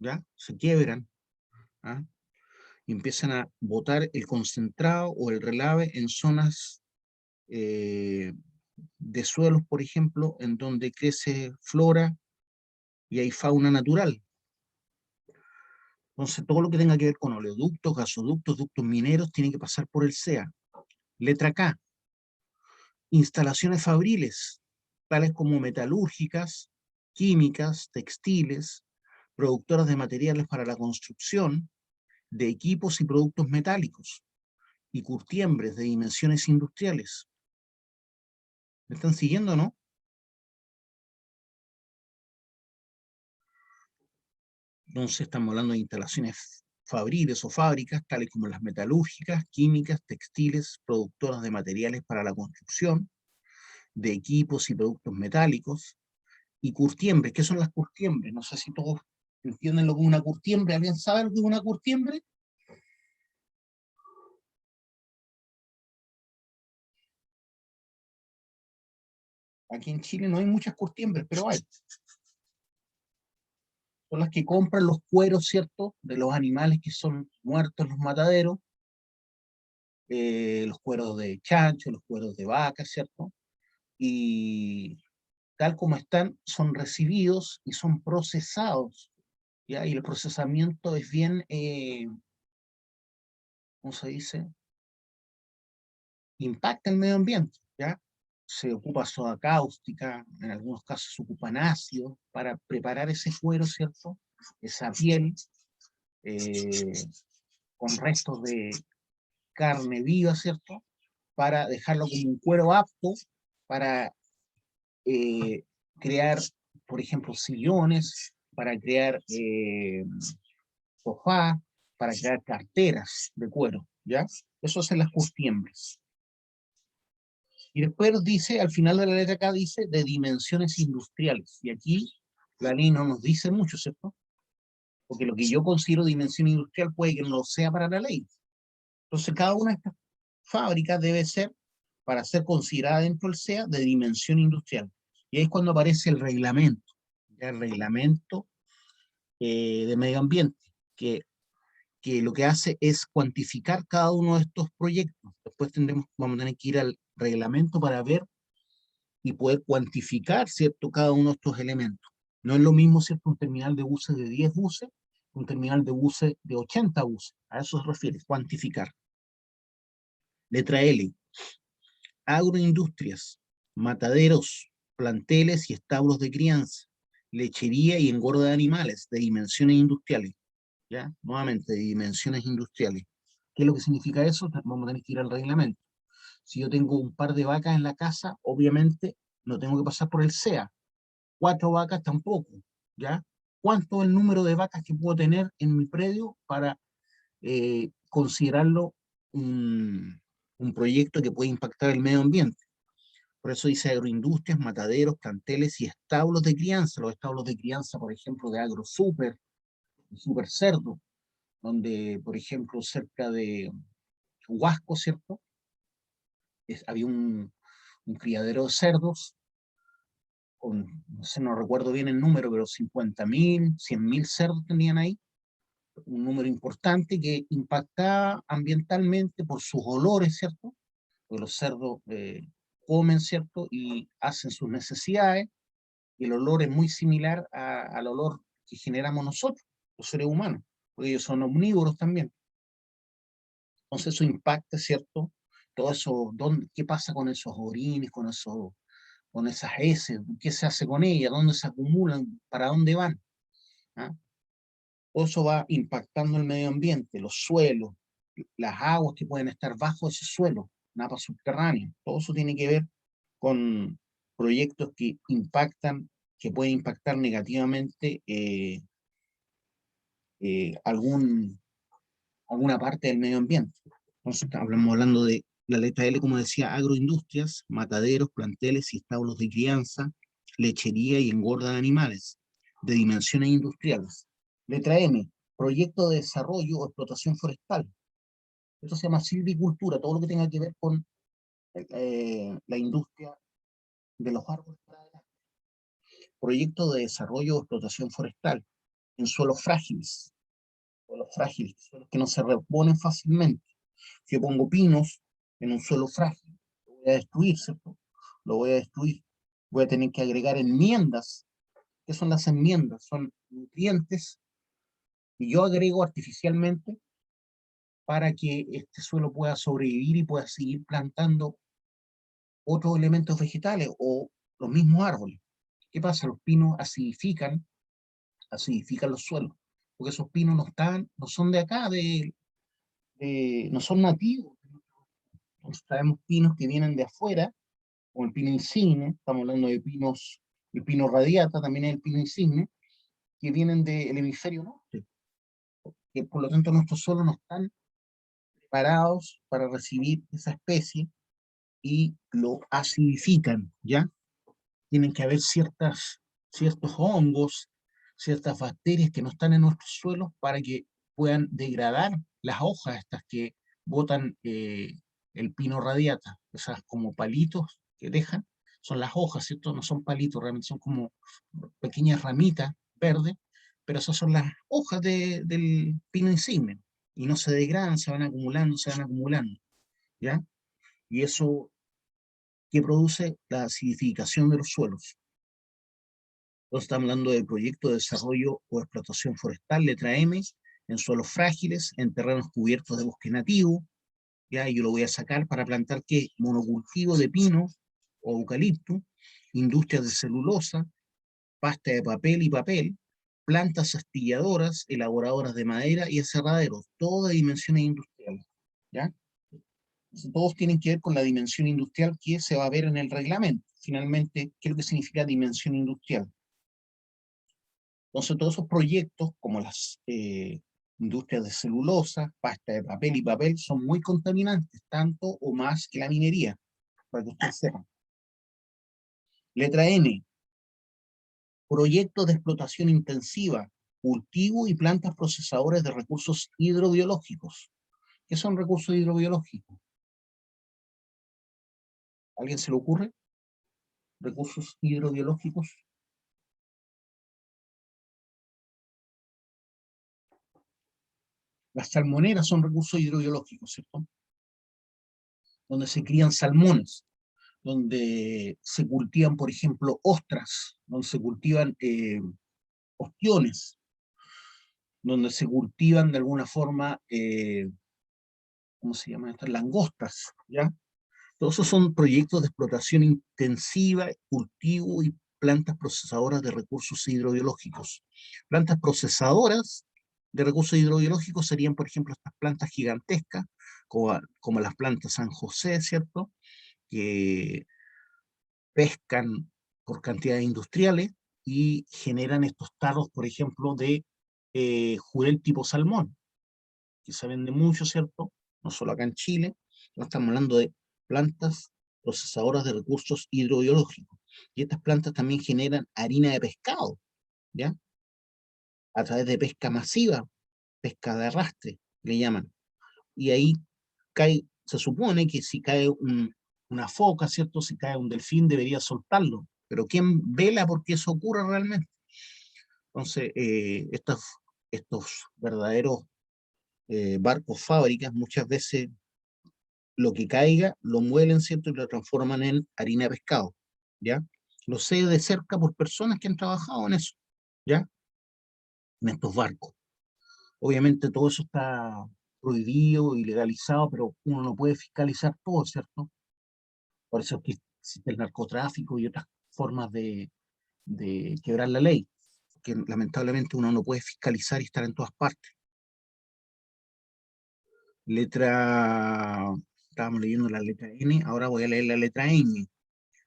Speaker 1: ¿Ya? Se quiebran, ¿ah? Y empiezan a botar el concentrado o el relave en zonas de suelos, por ejemplo, en donde crece flora y hay fauna natural. Entonces, todo lo que tenga que ver con oleoductos, gasoductos, ductos mineros, tiene que pasar por el SEA. Letra K, instalaciones fabriles, tales como metalúrgicas, químicas, textiles, productoras de materiales para la construcción, de equipos y productos metálicos, y curtiembres de dimensiones industriales. ¿Me están siguiendo, no? Entonces estamos hablando de instalaciones fabriles o fábricas, tales como las metalúrgicas, químicas, textiles, productoras de materiales para la construcción, de equipos y productos metálicos, y curtiembres. ¿Qué son las curtiembres? No sé si todos entienden lo que es una curtiembre. ¿Alguien sabe lo que es una curtiembre? Aquí en Chile no hay muchas curtiembres, pero hay. Son las que compran los cueros, ¿cierto?, de los animales que son muertos en los mataderos, los cueros de chancho, los cueros de vaca, ¿cierto? Y tal como están, son recibidos y son procesados, ¿ya? Y el procesamiento es bien, ¿cómo se dice? Impacta el medio ambiente, ¿ya? Se ocupa soda cáustica, en algunos casos se ocupan ácidos para preparar ese cuero, ¿cierto? Esa piel, eh, con restos de carne viva, ¿cierto? Para dejarlo como un cuero apto para eh, crear, por ejemplo, sillones, para crear sofá, para crear carteras de cuero, ¿ya? Eso hacen las curtiembres. Y después dice, al final de la letra acá dice, de dimensiones industriales. Y aquí la ley no nos dice mucho, ¿cierto? Porque lo que yo considero dimensión industrial puede que no lo sea para la ley. Entonces, cada una de estas fábricas debe ser, para ser considerada dentro del SEA, de dimensión industrial. Y ahí es cuando aparece el reglamento, ¿ya? El reglamento de medio ambiente, que lo que hace es cuantificar cada uno de estos proyectos. Después vamos a tener que ir al reglamento para ver y poder cuantificar, ¿cierto?, cada uno de estos elementos. No es lo mismo, ¿cierto?, un terminal de buses de 10 buses, un terminal de buses de 80 buses. A eso se refiere, cuantificar. Letra L. Agroindustrias, mataderos, planteles y establos de crianza, lechería y engorda de animales de dimensiones industriales. ¿Ya? Nuevamente, de dimensiones industriales. ¿Qué es lo que significa eso? Vamos a tener que ir al reglamento. Si yo tengo un par de vacas en la casa, obviamente no tengo que pasar por el SEA. 4 vacas tampoco, ¿ya? ¿Cuánto es el número de vacas que puedo tener en mi predio para considerarlo un proyecto que puede impactar el medio ambiente? Por eso dice agroindustrias, mataderos, planteles y establos de crianza. Los establos de crianza, por ejemplo, de AgroSuper, Super Cerdo, donde, por ejemplo, cerca de Huasco, ¿cierto? Había un criadero de cerdos, con, no sé, no recuerdo bien el número, pero 50.000, 100.000 cerdos tenían ahí, un número importante que impactaba ambientalmente por sus olores, ¿cierto? Porque los cerdos comen, ¿cierto? Y hacen sus necesidades, y el olor es muy similar al olor que generamos nosotros, los seres humanos, porque ellos son omnívoros también. Entonces eso impacta, ¿cierto? Todo eso, ¿qué pasa con esos orines, con esas heces? ¿Qué se hace con ellas? ¿Dónde se acumulan? ¿Para dónde van? ¿Ah? Todo eso va impactando el medio ambiente, los suelos, las aguas que pueden estar bajo ese suelo, napas subterráneas. Todo eso tiene que ver con proyectos que impactan, que pueden impactar negativamente alguna parte del medio ambiente. Entonces, estamos hablando de la letra L, como decía, agroindustrias, mataderos, planteles y establos de crianza, lechería y engorda de animales, de dimensiones industriales. Letra M, proyecto de desarrollo o explotación forestal. Esto se llama silvicultura, todo lo que tenga que ver con la industria de los árboles. Proyecto de desarrollo o explotación forestal en suelos frágiles, suelos que no se reponen fácilmente. Si yo pongo pinos en un suelo frágil, lo voy a destruir, ¿cierto? Lo voy a destruir. Voy a tener que agregar enmiendas. ¿Qué son las enmiendas? Son nutrientes que yo agrego artificialmente para que este suelo pueda sobrevivir y pueda seguir plantando otros elementos vegetales o los mismos árboles. ¿Qué pasa? Los pinos acidifican los suelos, porque esos pinos no son de acá, no son nativos. Entonces traemos pinos que vienen de afuera, como el pino insigne, estamos hablando de pinos, el pino radiata, también es el pino insigne, que vienen del hemisferio norte, que por lo tanto nuestros suelos no están preparados para recibir esa especie, y lo acidifican, ¿ya? Tienen que haber ciertos hongos, ciertas bacterias que no están en nuestros suelos para que puedan degradar las hojas estas que botan el pino radiata, esas como palitos que dejan, son las hojas, ¿cierto? No son palitos, realmente son como pequeñas ramitas verdes, pero esas son las hojas del pino insigne, y no se degradan, se van acumulando, ¿ya? Y eso que produce la acidificación de los suelos. Entonces estamos hablando del proyecto de desarrollo o explotación forestal, letra M, en suelos frágiles, en terrenos cubiertos de bosque nativo, ya yo lo voy a sacar para plantar ¿qué? Monocultivo de pino o eucalipto, industrias de celulosa, pasta de papel y papel, plantas astilladoras, elaboradoras de madera y aserraderos, todas dimensiones industriales, ¿ya? Todos tienen que ver con la dimensión industrial que se va a ver en el reglamento. Finalmente, ¿qué es lo que significa dimensión industrial? Entonces, todos esos proyectos, como las industrias de celulosa, pasta de papel y papel, son muy contaminantes, tanto o más que la minería, para que ustedes sepan. Letra N, proyectos de explotación intensiva, cultivo y plantas procesadoras de recursos hidrobiológicos. ¿Qué son recursos hidrobiológicos? ¿A alguien se le ocurre? Recursos hidrobiológicos. Las salmoneras son recursos hidrobiológicos, ¿cierto? Donde se crían salmones, donde se cultivan, por ejemplo, ostras, donde se cultivan ostiones, donde se cultivan de alguna forma, ¿cómo se llaman estas? Langostas, ¿ya? Todos esos son proyectos de explotación intensiva, cultivo y plantas procesadoras de recursos hidrobiológicos. Plantas procesadoras de recursos hidrobiológicos serían, por ejemplo, estas plantas gigantescas, como las plantas San José, ¿cierto? Que pescan por cantidades industriales y generan estos tarros, por ejemplo, de jurel tipo salmón, que se vende mucho, ¿cierto? No solo acá en Chile, no estamos hablando de plantas procesadoras de recursos hidrobiológicos. Y estas plantas también generan harina de pescado, ¿ya? A través de pesca masiva, pesca de arrastre, le llaman. Y ahí cae, se supone que si cae una foca, ¿cierto? Si cae un delfín debería soltarlo, pero ¿quién vela porque eso ocurra realmente? Entonces, estos verdaderos barcos fábricas muchas veces lo que caiga lo muelen, ¿cierto? Y lo transforman en harina de pescado, ¿ya? Lo sé de cerca por personas que han trabajado en eso, ¿ya? En estos barcos. Obviamente todo eso está prohibido y legalizado, pero uno no puede fiscalizar todo, ¿cierto? Por eso es que existe el narcotráfico y otras formas de quebrar la ley, que lamentablemente uno no puede fiscalizar y estar en todas partes. Estábamos leyendo la letra N, ahora voy a leer la letra N.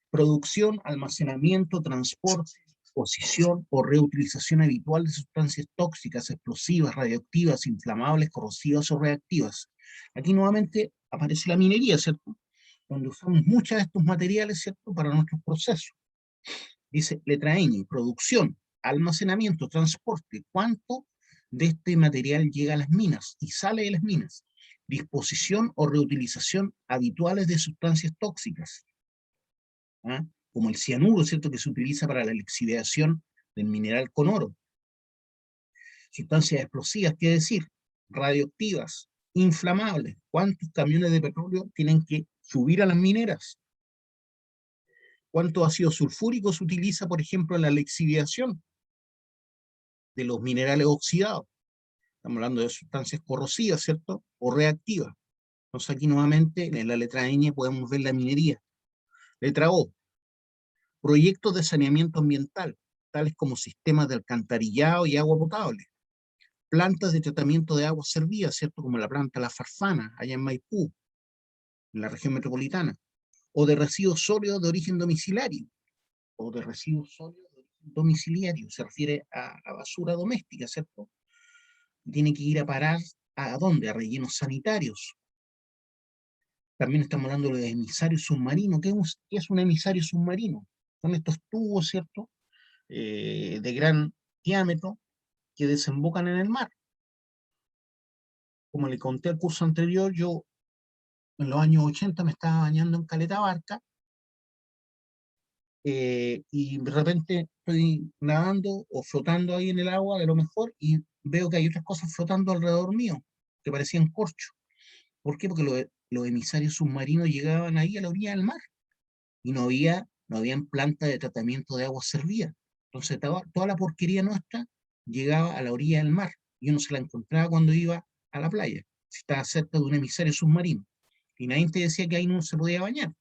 Speaker 1: Producción, almacenamiento, transporte, disposición o reutilización habitual de sustancias tóxicas, explosivas, radioactivas, inflamables, corrosivas o reactivas. Aquí nuevamente aparece la minería, ¿cierto? Donde usamos muchos de estos materiales, ¿cierto?, para nuestros procesos. Dice letra N, producción, almacenamiento, transporte. ¿Cuánto de este material llega a las minas y sale de las minas? Disposición o reutilización habituales de sustancias tóxicas, ¿ah? Como el cianuro, ¿cierto?, que se utiliza para la lixiviación del mineral con oro. Sustancias explosivas, ¿qué decir? Radioactivas, inflamables. ¿Cuántos camiones de petróleo tienen que subir a las mineras? ¿Cuánto ácido sulfúrico se utiliza, por ejemplo, en la lixiviación de los minerales oxidados? Estamos hablando de sustancias corrosivas, ¿cierto? O reactivas. Entonces aquí nuevamente en la letra N podemos ver la minería. Letra O, proyectos de saneamiento ambiental, tales como sistemas de alcantarillado y agua potable. Plantas de tratamiento de aguas servidas, ¿cierto? Como la planta La Farfana, allá en Maipú, en la región metropolitana. O de residuos sólidos de origen domiciliario. O de residuos sólidos de origen domiciliario. Se refiere a basura doméstica, ¿cierto? Tiene que ir a parar ¿a dónde? A rellenos sanitarios. También estamos hablando de los emisarios submarinos. ¿Qué es un emisario submarino? Son estos tubos, ¿cierto? De gran diámetro que desembocan en el mar. Como le conté al curso anterior, yo en los años 80 me estaba bañando en Caleta Barca, y de repente estoy nadando o flotando ahí en el agua de lo mejor y veo que hay otras cosas flotando alrededor mío que parecían corcho. ¿Por qué? Porque los emisarios submarinos llegaban ahí a la orilla del mar y no habían plantas de tratamiento de agua servida. Entonces toda la porquería nuestra llegaba a la orilla del mar y uno se la encontraba cuando iba a la playa, si estaba cerca de un emisario submarino. Y nadie te decía que ahí no se podía bañar.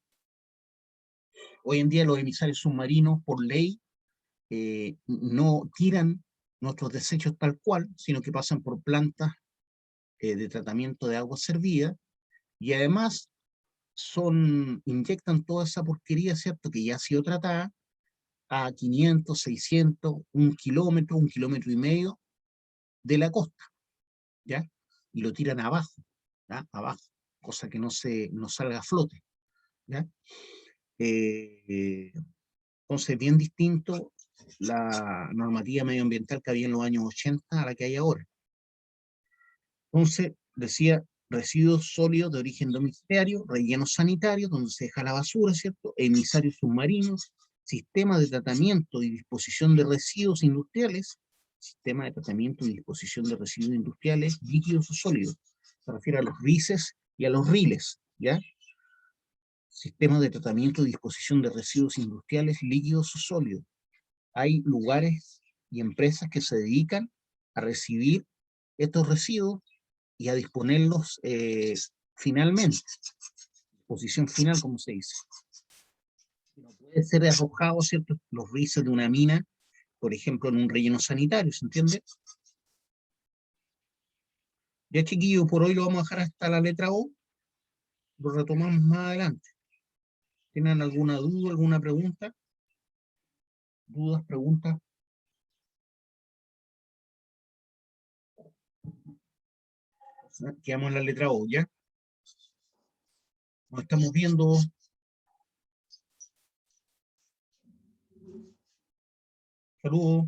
Speaker 1: Hoy en día los emisarios submarinos, por ley, no tiran nuestros desechos tal cual, sino que pasan por plantas de tratamiento de agua servida y además inyectan toda esa porquería, ¿cierto?, que ya ha sido tratada a 500, 600, 1 kilómetro, 1,5 kilómetros de la costa, ¿ya? Y lo tiran abajo, ¿ya? Abajo, cosa que no salga a flote, ¿ya? Entonces, bien distinto la normativa medioambiental que había en los años 80 a la que hay ahora. Entonces, decía, residuos sólidos de origen domiciliario, rellenos sanitarios, donde se deja la basura, ¿cierto? Emisarios submarinos, sistema de tratamiento y disposición de residuos industriales, sistema de tratamiento y disposición de residuos industriales, líquidos o sólidos. Se refiere a los RICES y a los RILES, ¿ya? Sistema de tratamiento y disposición de residuos industriales, líquidos o sólidos. Hay lugares y empresas que se dedican a recibir estos residuos y a disponerlos finalmente, disposición final, como se dice. No puede ser arrojado, ¿cierto?, los RICES de una mina, por ejemplo, en un relleno sanitario, ¿se entiende? Ya, chiquillos, por hoy lo vamos a dejar hasta la letra O, lo retomamos más adelante. ¿Tienen alguna duda, alguna pregunta? ¿Dudas, preguntas? Quedamos en la letra O, ¿ya? Nos estamos viendo. Saludos.